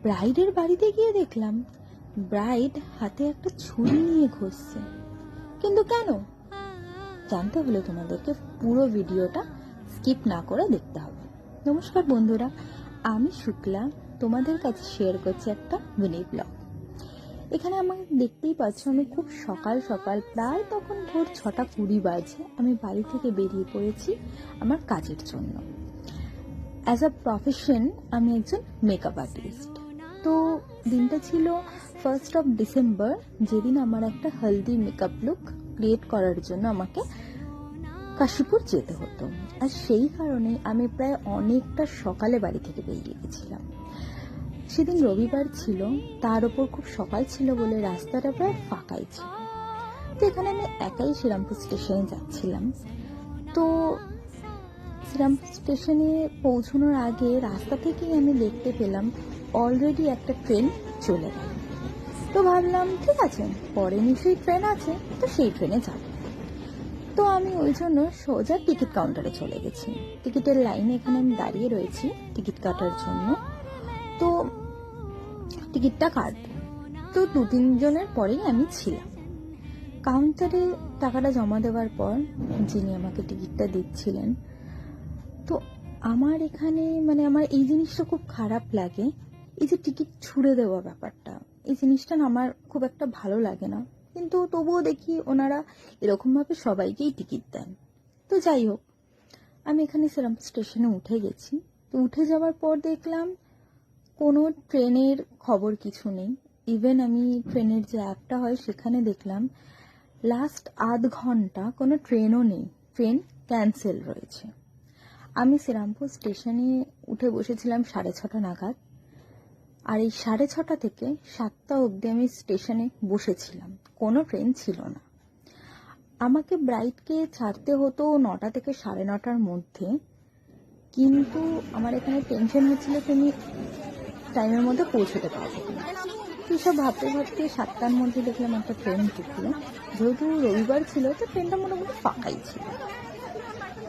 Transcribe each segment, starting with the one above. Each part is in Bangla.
ব্রাইডের বাড়িতে গিয়ে দেখলাম ব্রাইড হাতে একটা ছুরি নিয়ে ঘষছে। কিন্তু কেন জানতে হলে তোমাদেরকে পুরো ভিডিওটা স্কিপ না করে দেখতে হবে। নমস্কার বন্ধুরা, আমি শুক্লা তোমাদের কাছে শেয়ার করছি একটা মিনি ব্লগ। এখানে আমাকে দেখতেই পাচ্ছ, আমি খুব সকাল সকাল প্রায় তখন ভোর 6:20 বাজে আমি বাড়ি থেকে বেরিয়ে পড়েছি আমার কাজের জন্য। অ্যাজ আ প্রফেশন আমি একজন মেকআপ আর্টিস্ট। তো দিনটা ছিল 1st of December, যেদিন আমার একটা হেলদি মেকআপ লুক ক্রিয়েট করার জন্য আমাকে কাশীপুর যেতে হতো। আর সেই কারণে আমি প্রায় অনেকটা সকালে বাড়ি থেকে বেরিয়ে গেছিলাম। সেদিন রবিবার ছিল, তার উপর খুব সকাল ছিল বলে রাস্তাটা প্রায় ফাঁকাই ছিল। তো এখানে আমি একাই শ্রীরামপুর স্টেশনে যাচ্ছিলাম। তো শ্রীরামপুর স্টেশনে পৌঁছানোর আগে রাস্তা থেকেই আমি দেখতে পেলাম অলরেডি একটা ট্রেন চলে গেল। তো ভাবলাম ঠিক আছে, পরে নিশ্চয়ই ট্রেন আছে, তো সেই ট্রেনে যাব। তো আমি ওই জন্য সোজা টিকিট কাউন্টারে চলে গেছি। টিকিটের লাইনে এখানে আমি দাঁড়িয়ে রয়েছি টিকিট কাটার জন্য। তো টিকিটটা কাটবো, তো 2-3 জনের পরেই আমি ছিলাম। কাউন্টারে টাকাটা জমা দেওয়ার পর যিনি আমাকে টিকিটটা দিচ্ছিলেন, তো আমার এখানে আমার এই জিনিসটা খুব খারাপ লাগে, এই যে টিকিট ছুঁড়ে দেওয়া ব্যাপারটা, এই জিনিসটা না আমার খুব একটা ভালো লাগে না। কিন্তু তবুও দেখি ওনারা এরকমভাবে সবাইকেই টিকিট দেন। তো যাই হোক, আমি এখানে শ্রীরামপুর স্টেশনে উঠে গেছি। তো উঠে যাওয়ার পর দেখলাম কোনো ট্রেনের খবর কিছু নেই। ইভেন আমি ট্রেনের যে অ্যাপটা হয় সেখানে দেখলাম লাস্ট আধ ঘন্টা কোনো ট্রেনও নেই, ট্রেন ক্যান্সেল রয়েছে। আমি শ্রীরামপুর স্টেশনে উঠে বসেছিলাম 6:30 নাগাদ, আর এই 6:30 থেকে 7টা অবধি আমি স্টেশনে বসেছিলাম, কোনো ট্রেন ছিল না। আমাকে ব্রাইডকে ছাড়তে হতো 9টা থেকে 9:30টার মধ্যে, কিন্তু আমার এখানে টেনশন হচ্ছিল তুমি টাইমের মধ্যে পৌঁছতে পারবে না। এইসব ভাবতে ভাবতে 7টার মধ্যে দেখলাম একটা ট্রেন ঢুকলো। যেহেতু রবিবার ছিল, তো ট্রেনটা মোটামুটি ফাঁকাই ছিল।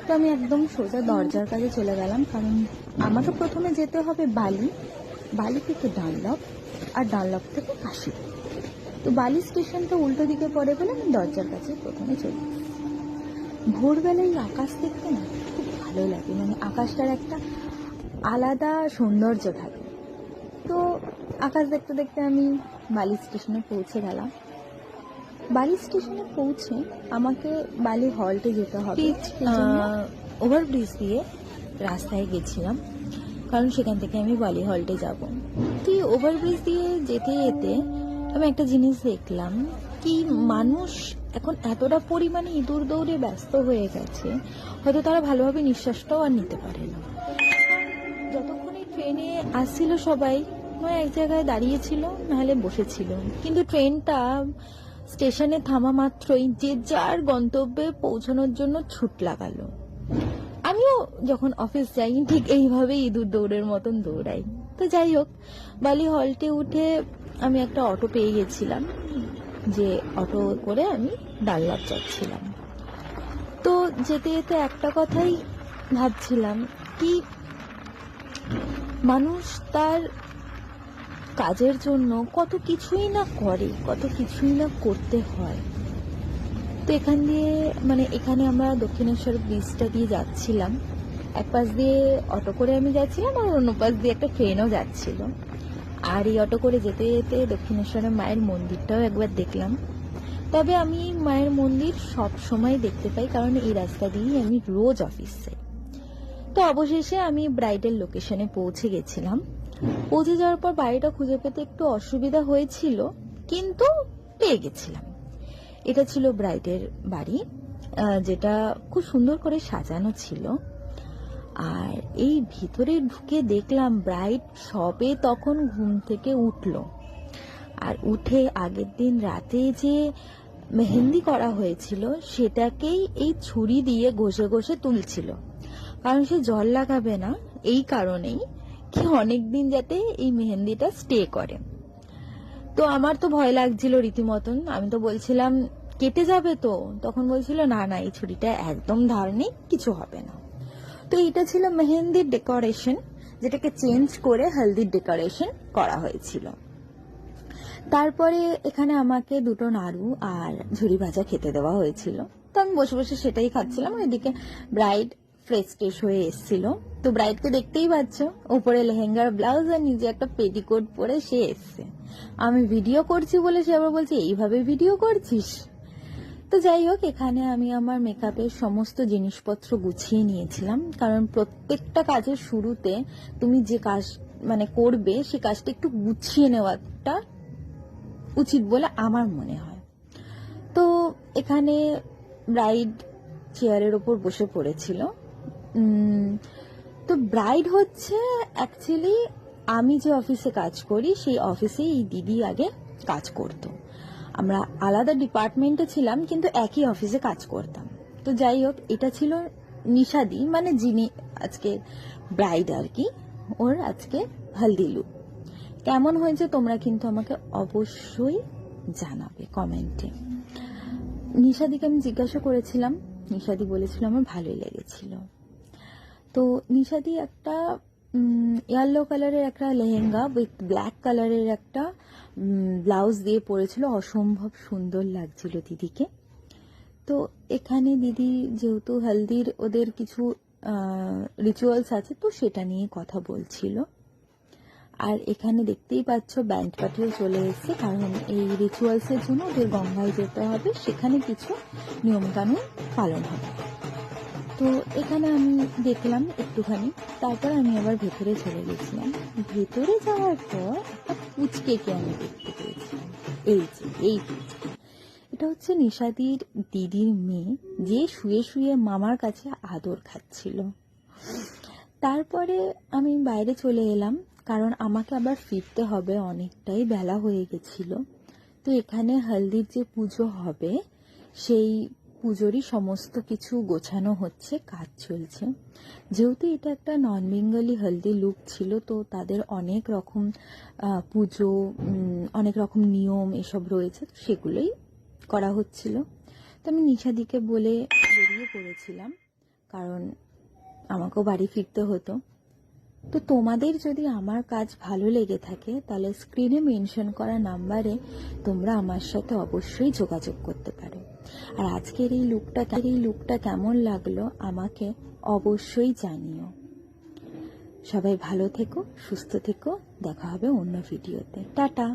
তো আমি একদম সোজা দরজার কাছে চলে গেলাম, কারণ আমাকে প্রথমে যেতে হবে বালি থেকে ডানলপ, আর ডানলপ থেকে কাশীপুর। তো বালি স্টেশনটা উল্টো দিকে পড়ে বলে আমি দরজার কাছে প্রথমে চলে গেছি। ভোরবেলায় আকাশ দেখতে না খুব ভালো লাগে, আকাশটার একটা আলাদা সৌন্দর্য থাকে। তো আকাশ দেখতে দেখতে আমি বালি স্টেশনে পৌঁছে গেলাম। বালি স্টেশনে পৌঁছে আমাকে বালি হল্টে যেতে হবে। ওভারব্রিজ দিয়ে রাস্তায় গেছিলাম, কারণ সেখান থেকে আমি বালি হল্টে যাব। তো এই ওভারব্রিজ দিয়ে যেতে যেতে আমি একটা জিনিস দেখলাম, কি মানুষ এখন এতটা পরিমাণে ইঁদুর দৌড়ে ব্যস্ত হয়ে গেছে, হয়তো তারা ভালোভাবে নিঃশ্বাসটাও আর নিতে পারে না। যতক্ষণ এই ট্রেনে আসছিল সবাই নয় এক জায়গায় দাঁড়িয়েছিল, নাহলে বসেছিল, কিন্তু ট্রেনটা স্টেশনে থামা মাত্রই যে যার গন্তব্যে পৌঁছানোর জন্য ছুট লাগালো। আমিও যখন অফিস যাই ঠিক এইভাবেই ইঁদুর দৌড়ের মতন দৌড়াই। তো যাই হোক, বালি হল্টে উঠে আমি একটা অটো পেয়ে গেছিলাম, যে অটো করে আমি ডানলপ যাচ্ছিলাম। তো যেতে যেতে একটা কথাই ভাবছিলাম, কি মানুষ তার কাজের জন্য কত কিছুই না করে, কত কিছুই না করতে হয়। তো এখান দিয়ে এখানে আমরা দক্ষিণেশ্বর ব্রিজটা দিয়ে যাচ্ছিলাম। এক পাশ দিয়ে অটো করে আমি যাচ্ছিলাম, আর অন্য পাশ দিয়ে একটা ট্রেনও যাচ্ছিল। আর এই অটো করে যেতে যেতে দক্ষিণেশ্বরের মায়ের মন্দিরটাও একবার দেখলাম। তবে আমি মায়ের মন্দির সব সময় দেখতে পাই, কারণ এই রাস্তা দিয়েই আমি রোজ অফিস যাই। তো অবশেষে আমি ব্রাইডের লোকেশনে পৌঁছে গেছিলাম। পৌঁছে যাওয়ার পর বাড়িটা খুঁজে পেতে একটু অসুবিধা হয়েছিল, কিন্তু পেয়ে গেছিলাম। এটা ছিল ব্রাইডের বাড়ি, যেটা খুব সুন্দর করে সাজানো ছিল। আর এই ভিতরে ঢুকে দেখলাম ব্রাইড সবে তখন ঘুম থেকে উঠলো, আর উঠে আগের দিন রাতে যে মেহেন্দি করা হয়েছিল সেটাকেই এই ছুরি দিয়ে ঘষে ঘষে তুলছিল, কারণ সে জল লাগাবে না, এই কারণেই কি অনেকদিন যাতে এই মেহেন্দিটা স্টে করে। তো আমার তো ভয় লাগছিল রীতিমতন, আমি তো বলছিলাম কেটে যাবে তো, তখন বলছিল না না এই ছুরিটা একদম ধার নেই, কিছু হবে না। তো এটা ছিল মেহেন্দির ডেকোরেশন, যেটাকে চেঞ্জ করে হলদির ডেকোরেশন করা হয়েছিল। তারপরে এখানে আমাকে দুটো নাড়ু আর ঝুরি ভাজা খেতে দেওয়া হয়েছিল, তো আমি বসে বসে সেটাই খাচ্ছিলাম। ওইদিকে ব্রাইড ফ্রেশ ট্রেশ হয়ে এসেছিল। তো ব্রাইডকে দেখতেই পাচ্ছ, উপরে লেহেঙ্গার ব্লাউজ আর নিজে একটা পেটিকোট পরে সে এসছে। আমি ভিডিও করছি বলে সে আবার বলছে এইভাবে ভিডিও করছিস। তো যাই হোক, এখানে আমি আমার মেকআপের সমস্ত জিনিসপত্র গুছিয়ে নিয়েছিলাম, কারণ প্রত্যেকটা কাজের শুরুতে তুমি যে কাজ করবে সে কাজটা একটু গুছিয়ে নেওয়াটা উচিত বলে আমার মনে হয়। তো এখানে ব্রাইড চেয়ারের ওপর বসে পড়েছিল। তো ব্রাইড হচ্ছে অ্যাকচুয়ালি আমি যে অফিসে কাজ করি সেই অফিসে এই দিদি আগে কাজ করতো। আমরা আলাদা ডিপার্টমেন্টে ছিলাম কিন্তু একই অফিসে কাজ করতাম। তো যাই হোক, এটা ছিল নিশাদি, যিনি আজকে ব্রাইড আর কি, ওর আজকে হলদি লুক। কেমন হয়েছে তোমরা কিন্তু আমাকে অবশ্যই জানাবে কমেন্টে। নিশাদিকে আমি জিজ্ঞাসা করেছিলাম, নিশাদি বলেছিল আমার ভালোই লেগেছিল। তো নিশাদি একটা ইয়েলো কালারের একটা লেহেঙ্গা উইথ ব্ল্যাক কালারের একটা ব্লাউজ দিয়ে পরেছিল, অসম্ভব সুন্দর লাগছিল দিদিকে। তো এখানে দিদি যেহেতু হলদির ওদের কিছু রিচুয়ালস আছে, তো সেটা নিয়ে কথা বলছিল। আর এখানে দেখতেই পাচ্ছ ব্যান্ড পার্টিও চলে এসেছে, কারণ এই রিচুয়ালসের জন্য ওদের গঙ্গায় যেতে হবে, সেখানে কিছু নিয়মকানুন পালন হবে। তো এখানে আমি দেখলাম একটুখানি, তারপর আমি আবার ভেতরে চলে গেছিলাম। ভেতরে যাওয়ার পর একটা পুচকেকে আমি দেখতে পেয়েছিলাম। এই পুচকে, এটা হচ্ছে নিশাদির দিদির মেয়ে, যে শুয়ে শুয়ে মামার কাছে আদর খাচ্ছিল। তারপরে আমি বাইরে চলে এলাম, কারণ আমাকে আবার ফিরতে হবে, অনেকটাই বেলা হয়ে গেছিল। তো এখানে হলদির যে পুজো হবে সেই পুজোরই সমস্ত কিছু গোছানো হচ্ছে, কাজ চলছে। যেহেতু এটা একটা নন বেঙ্গলি হলদি লুক ছিল, তো তাদের অনেক রকম পুজো, অনেক রকম নিয়ম এসব রয়েছে, তো সেগুলোই করা হচ্ছিল। তো আমি নিশাদিকে বলে বেরিয়ে পড়েছিলাম, কারণ আমাকেও বাড়ি ফিরতে হতো। তো তোমাদের যদি আমার কাজ ভালো লেগে থাকে তাহলে স্ক্রিনে মেনশন করা নাম্বারে তোমরা আমার সাথে অবশ্যই যোগাযোগ করতে পারো। আর আজকের এই লুকটা কেমন লাগলো আমাকে অবশ্যই জানিও। সবাই ভালো থেকো, সুস্থ থেকো, দেখা হবে অন্য ভিডিওতে। টাটা।